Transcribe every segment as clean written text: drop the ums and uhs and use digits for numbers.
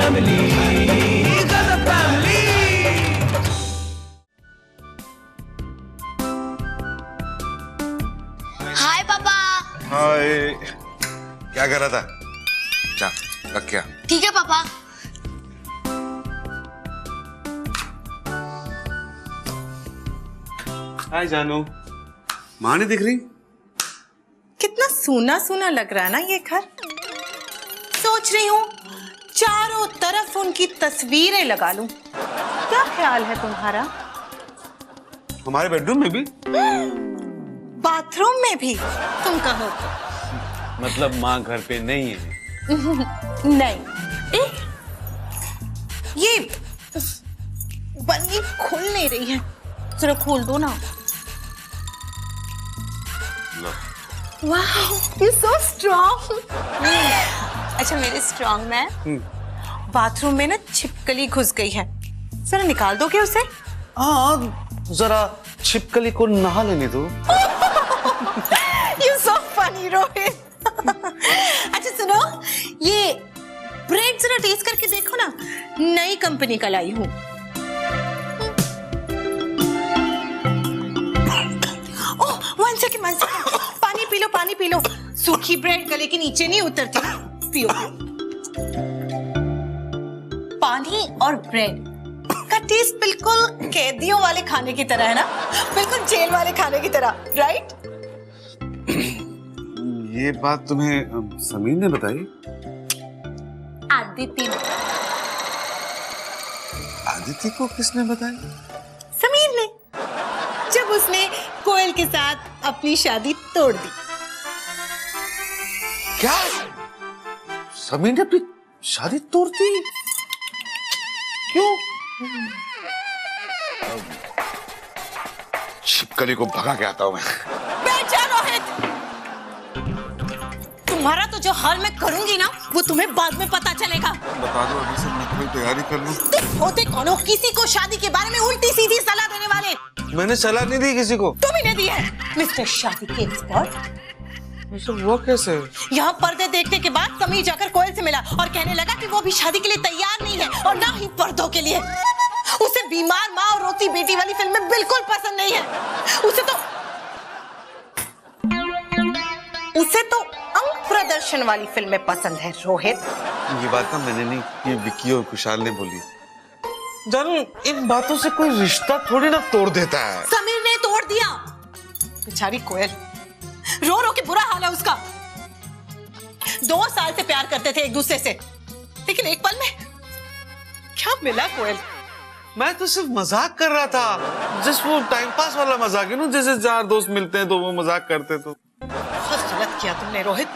Family, गजब family. हाय पापा। हाय। क्या कर रहा था? क्या रख क्या? ठीक है पापा। हाय जानू। माँ नहीं दिख रही? कितना सूना सूना लग रहा है ना ये घर। सोच रही हूँ चारों तरफ उनकी तस्वीरें लगा लूं। क्या ख्याल है तुम्हारा? हमारे बेडरूम में भी? बाथरूम में भी तुम कहो तो। मतलब माँ घर पे नहीं है? नहीं। ये बन्नी खुल नहीं रही है, जरा खोल दो ना। वाह, यू सो स्ट्रॉन्ग। अच्छा मेरे स्ट्रॉन्ग मैन, बाथरूम में ना छिपकली घुस गई है, जरा निकाल दोगे उसे? हाँ, जरा छिपकली को नहा लेने दो। You so funny Rohit. अच्छा सुनो, ये ब्रेड जरा टेस्ट करके देखो ना, नई कंपनी का लाई हूँ। ओह, वन सेकंड, पानी पी लो, पानी पी लो। सूखी ब्रेड गले के नीचे नहीं उतरती, पियो। पानी और ब्रेड का टेस्ट बिल्कुल कैदियों वाले खाने की तरह है ना, बिल्कुल जेल वाले खाने की तरह, राइट? ये बात तुम्हें समीर ने बताई? आदिति ने। आदिति को किसने बताई? समीर ने, जब उसने कोयल के साथ अपनी शादी तोड़ दी। क्या? समीर ने अपनी शादी तोड़ दी? क्यों? छिपकली को भगा के आता हूं मैं। बैठ जा रोहित। तुम्हारा तो जो हाल मैं करूंगी ना, वो तुम्हें बाद में पता चलेगा। बता दो अभी से, मैं थोड़ी तैयारी कर लूं। तुम होते कौन हो किसी को शादी के बारे में उल्टी सीधी सलाह देने वाले? मैंने सलाह नहीं दी किसी को। तुम ही ने दी है, मिस्टर शादी के एक्सपर्ट। वो कैसे? यहाँ पर्दे देखने के बाद समीर जाकर कोयल से मिला और कहने लगा कि वो भी शादी के लिए तैयार नहीं है और ना ही पर्दों के लिए। उसे बीमार माँ और रोती बेटी वाली फिल्में बिल्कुल पसंद नहीं है। उसे तो अंग प्रदर्शन वाली फिल्में पसंद है रोहित। ये बात ना मैंने नहीं, ये विक्की और कुशाल ने बोली। जानू, इन बातों से कोई रिश्ता थोड़ी ना तोड़ देता है। समीर ने तोड़ दिया। बेचारी कोयल, रो रो के बुरा हाल है उसका। 2 साल से प्यार करते थे एक दूसरे से, लेकिन एक पल में क्या मिला कोयल? मैं तो सिर्फ मजाक कर रहा था, जिस वो टाइम पास वाला मजाक है ना, जैसे 4 दोस्त मिलते हैं तो वो मजाक करते तो। बहुत गलत किया तुमने रोहित।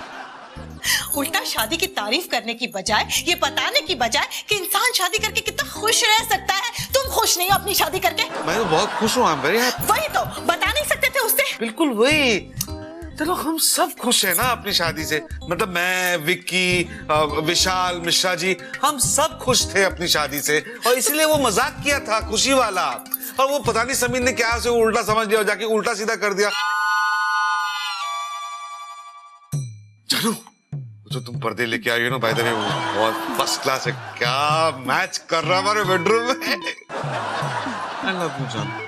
उल्टा शादी की तारीफ करने की बजाय, ये बताने की बजाय कि इंसान शादी करके कितना खुश रह सकता है, तुम खुश नहीं हो अपनी शादी करके? मैं तो बहुत खुश हूँ। वही तो बता नहीं सकते थे उससे? बिल्कुल वही। चलो हम सब खुश हैं ना अपनी शादी से, मतलब मैं, विक्की, विशाल, मिश्रा जी, हम सब खुश थे अपनी शादी से, और इसलिए वो मजाक किया था खुशी वाला। और वो पता नहीं समीर ने क्या उसे उल्टा समझ लिया और जाके उल्टा सीधा कर दिया। चलो, जो तुम पर्दे लेके आई हो ना, बाय द वे, वो बहुत फर्स्ट क्लास है। क्या मैच कर रहा हमारे बेडरूम में। आई लव यू जानू।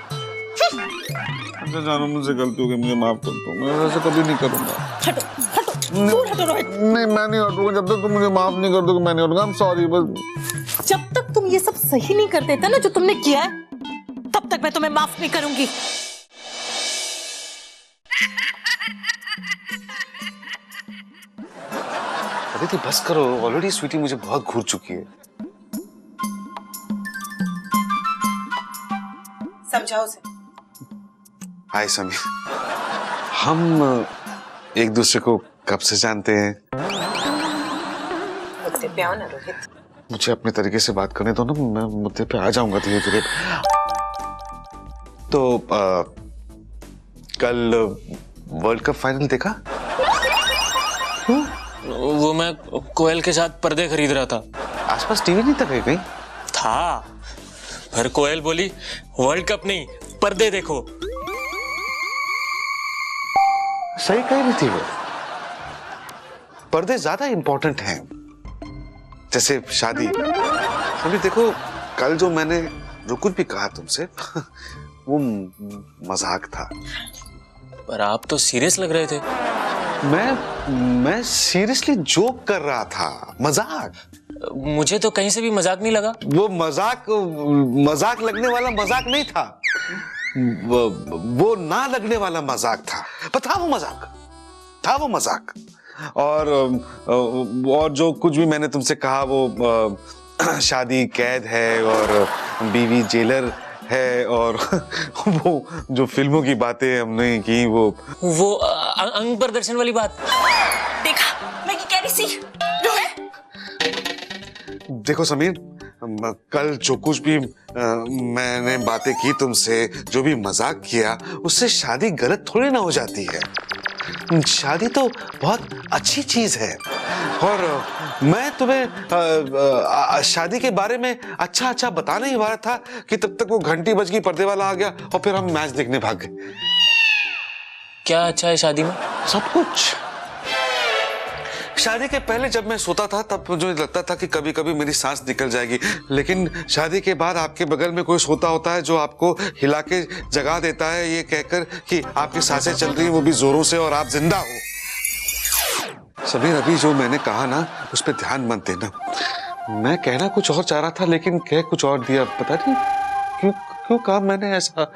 अच्छा जानू, मुझसे गलती हो गई, मुझे माफ कर दो। मैं ऐसा कभी नहीं करूंगा। हटो हटो, दूर हटो रोहित। नहीं, मैं नहीं हटूंगा जब तक तुम मुझे माफ नहीं कर दोगे। मैं नहीं हटूंगा। I'm sorry, बस जब तक तुम ये सब सही नहीं कर देता ना जो तुमने किया है, तब तक मैं तुम्हें माफ नहीं करूंगी। अदिति बस करो, ऑलरेडी स्वीटी मुझे बहुत घूर चुकी है। समझाओ उसे। हाय समीर, हम एक दूसरे को कब से जानते हैं? मुद्दे पे आओ ना रोहित। मुझे अपने तरीके से बात करने दो ना, मैं मुद्दे पे आ जाऊंगा धीरे धीरे। तो कल वर्ल्ड कप फाइनल देखा? वो मैं कोयल के साथ पर्दे खरीद रहा था। आसपास टीवी नहीं था कहीं? था, पर कोयल बोली वर्ल्ड कप नहीं, पर्दे देखो। सही कह रही थी वो, पर्दे ज्यादा इंपॉर्टेंट हैं। जैसे शादी। समीर देखो, कल जो मैंने जो कुछ भी कहा तुमसे वो मजाक था। पर आप तो सीरियस लग रहे थे। मैं सीरियसली जोक कर रहा था, मजाक। मुझे तो कहीं से भी मजाक नहीं लगा। वो मजाक लगने वाला मजाक नहीं था, वो ना लगने वाला मजाक था। पर था वो मजाक। और जो कुछ भी मैंने तुमसे कहा वो शादी कैद है और बीवी जेलर है, और वो जो फिल्मों की बातें हमने की वो अंग प्रदर्शन वाली बात। देखा मैं कह रही सी रोहित। देखो समीर, कल जो कुछ भी मैंने बातें की तुमसे, जो भी मजाक किया, उससे शादी गलत थोड़ी ना हो जाती है। शादी तो बहुत अच्छी चीज है। और मैं तुम्हें शादी के बारे में अच्छा बताने ही वाला था कि तब तक वो घंटी बज गई, पर्दे वाला आ गया और फिर हम मैच देखने भाग गए। क्या अच्छा है शादी में? सब कुछ। शादी के पहले जब मैं सोता था तब मुझे लगता था कि कभी कभी मेरी सांस निकल जाएगी, लेकिन शादी के बाद आपके बगल में कोई सोता होता है जो आपको हिला के जगा देता है, ये कहकर कि आपकी सांसें चल रही हैं, वो भी जोरों से, और आप जिंदा हो। समीर, अभी जो मैंने कहा ना उस पर ध्यान मत देना। मैं कहना कुछ और चाह रहा था लेकिन कह कुछ और दिया। पता नहीं क्यों कहा मैंने ऐसा।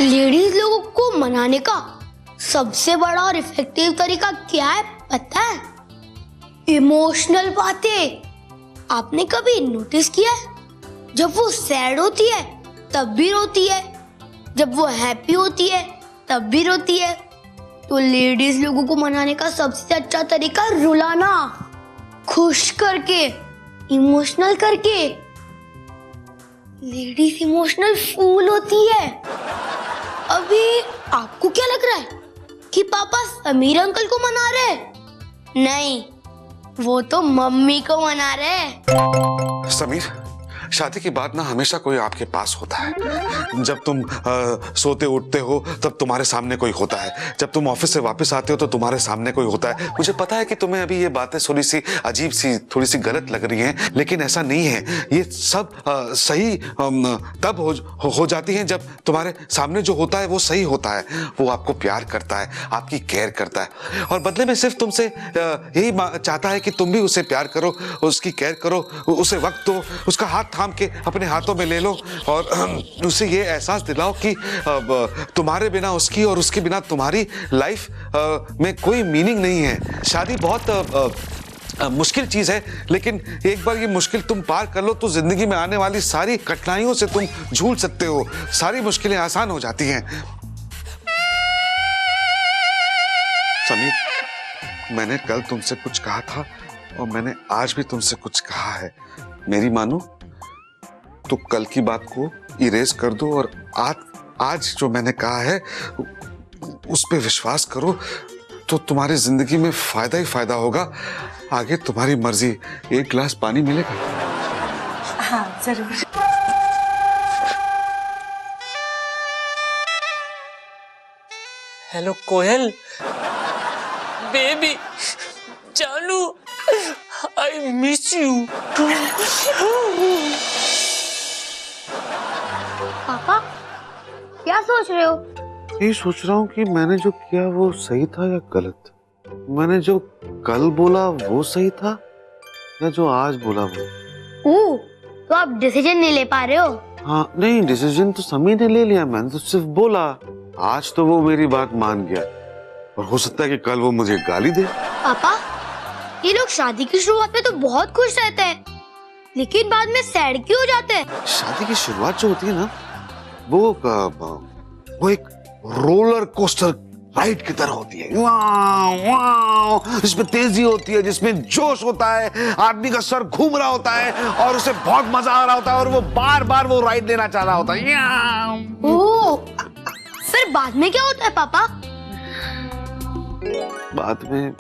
लेडीज लोगों को मनाने का सबसे बड़ा और इफेक्टिव तरीका क्या है पता है? इमोशनल बातें। आपने कभी नोटिस किया है? जब वो सैड होती है तब भी रोती है, जब वो हैप्पी होती है तब भी रोती है। तो लेडीज लोगों को मनाने का सबसे अच्छा तरीका रुलाना, खुश करके, इमोशनल करके। लेडीज इमोशनल फूल होती है। अभी आपको क्या लग रहा है कि पापा समीर अंकल को मना रहे? नहीं, वो तो मम्मी को मना रहे। समीर, शादी के बाद ना हमेशा कोई आपके पास होता है। जब तुम सोते उठते हो तब तुम्हारे सामने कोई होता है, जब तुम ऑफिस से वापस आते हो तो तुम्हारे सामने कोई होता है। मुझे पता है कि तुम्हें अभी ये बातें थोड़ी सी अजीब सी, थोड़ी सी गलत लग रही हैं, लेकिन ऐसा नहीं है। ये सब सही तब हो जाती हैं जब तुम्हारे सामने जो होता है वो सही होता है। वो आपको प्यार करता है, आपकी केयर करता है, और बदले में सिर्फ तुमसे यही चाहता है कि तुम भी उसे प्यार करो, उसकी केयर करो, उसे वक्त दो, उसका हाथ थाम के अपने हाथों में ले लो और उसे ये एहसास दिलाओ कि तुम्हारे बिना उसकी और उसके बिना तुम्हारी लाइफ में कोई मीनिंग नहीं है। शादी बहुत मुश्किल चीज है, लेकिन एक बार ये मुश्किल तुम पार कर लो तो जिंदगी में आने वाली सारी कठिनाइयों से तुम झूल सकते हो, सारी मुश्किलें आसान हो जाती हैं। समीर, मैंने कल तुमसे कुछ कहा था और मैंने आज भी तुमसे कुछ कहा है। मेरी मानो तो कल की बात को इरेज कर दो और आज जो मैंने कहा है उस पे विश्वास करो, तो तुम्हारी जिंदगी में फायदा ही फायदा होगा। आगे तुम्हारी मर्जी। एक गिलास पानी मिलेगा? हाँ जरूर। हेलो कोयल, बेबी, जानू, आई मिस यू। पापा क्या सोच रहे हो? यही सोच रहा हूँ कि मैंने जो किया वो सही था या गलत। मैंने जो कल बोला वो सही था या जो आज बोला वो। तो आप डिसीजन नहीं ले पा रहे हो? हाँ, नहीं, डिसीजन तो समीर ने ले लिया, मैंने तो सिर्फ बोला। आज तो वो मेरी बात मान गया और हो सकता है कि कल वो मुझे गाली दे। पापा, ये लोग शादी की शुरुआत में तो बहुत खुश रहते हैं, लेकिन बाद में सैड क्यों हो जाते हैं? शादी की शुरुआत जो होती है ना, वो एक रोलर कोस्टर राइड की तरह होती है। वाव, वाव, जिसमें तेजी होती है, जिसमें जोश होता है, आदमी का सर घूम रहा होता है और उसे बहुत मजा आ रहा होता है और वो बार बार वो राइड लेना चाह रहा होता है। ओह, फिर बाद में क्या होता है पापा? बाद में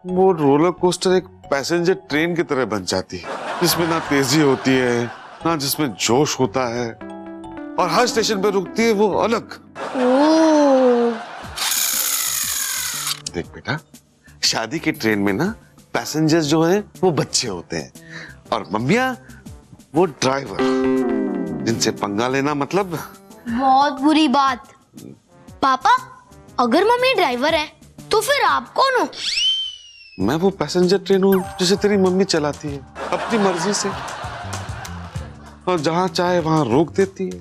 वो रोलर कोस्टर एक पैसेंजर ट्रेन की तरह बन जाती है, जिसमें ना तेजी होती है, ना जिसमें जोश होता है, और हर स्टेशन पे रुकती है वो अलग। ओह, देख बेटा, शादी की ट्रेन में ना पैसेंजर्स जो हैं वो बच्चे होते हैं और मम्मियाँ वो ड्राइवर, जिनसे पंगा लेना मतलब बहुत बुरी बात। पापा, अगर मम्मी ड्राइवर है तो फिर आप कौन हो? मैं वो पैसेंजर ट्रेन हूँ जिसे तेरी मम्मी चलाती है अपनी मर्जी से, और जहां चाहे वहां रोक देती है,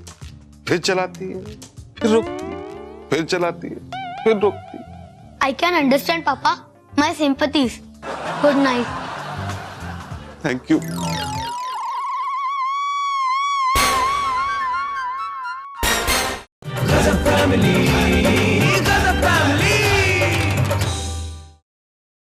फिर चलाती है, फिर रोकती है, फिर चलाती है, फिर रोकती है। आई कैन अंडरस्टैंड पापा, my sympathies. Good night. Thank you. Gazan family.